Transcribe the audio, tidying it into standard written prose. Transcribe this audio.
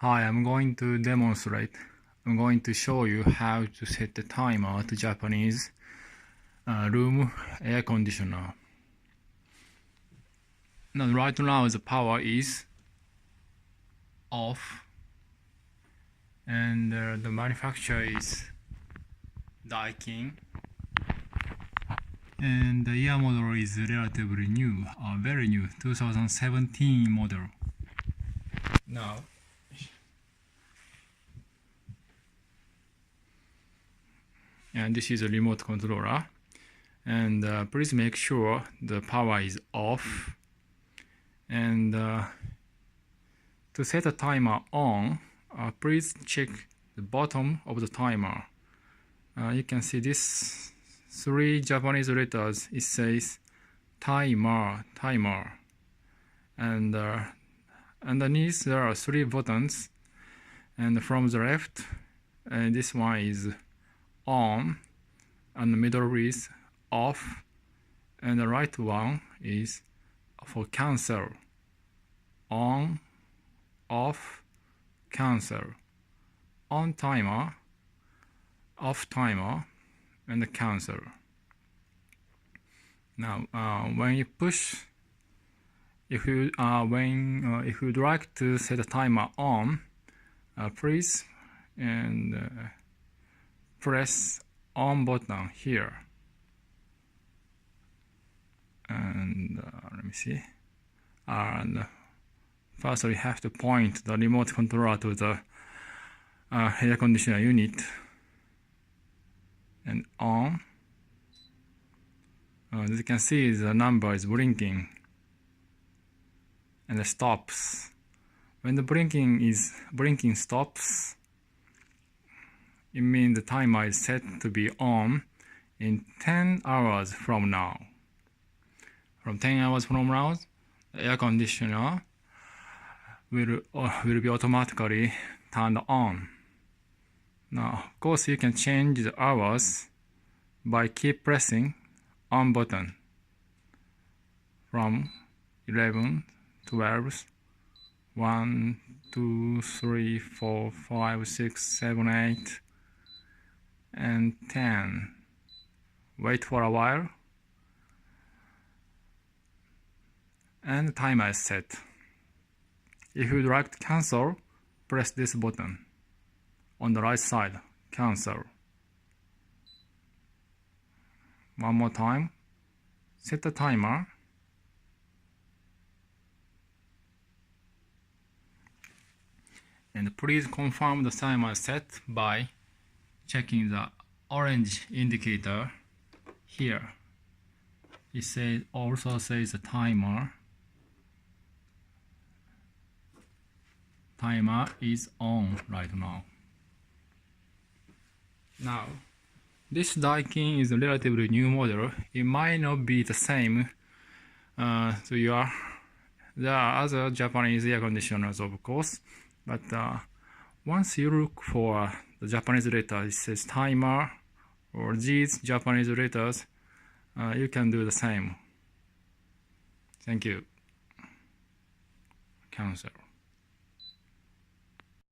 Hi, I'm going to demonstrate. I'm going to show you how to set the timer to Japanese room air conditioner. Now, right now the power is off, and the manufacturer is Daikin, and the year model is relatively new, very new, 2017 model. Now, and this is a remote controller, and please make sure the power is off, and to set a timer on, please check the bottom of the timer. You can see this 3 Japanese letters. It says timer, and underneath there are 3 buttons, and from the left, this one is on, and the middle is off, and the right one is for cancel. On, off, cancel. On timer, off timer, and cancel. Now, when you push, if you'd like to set a timer on, please press on button here, and let me see. And first, we have to point the remote controller to the air conditioner unit, and on. As you can see, the number is blinking, and it stops. When the blinking stops, it means the timer is set to be on in 10 hours from now. From 10 hours from now, the air conditioner will be automatically turned on. Now, of course, you can change the hours by keep pressing on button from 11, 12, 1, 2, 3, 4, 5, 6, 7, 8, and 10. Wait for a while, and the timer is set. If you'd like to cancel, press this button on the right side, cancel. One more time, set the timer, and please confirm the timer is set by checking the orange indicator here. It also says the timer is on right now. Now, this Daikin is a relatively new model. It might not be the same to your. There are other Japanese air conditioners, of course, but once you look for the Japanese letter, it says timer or these Japanese letters, you can do the same. Thank you. Cancel.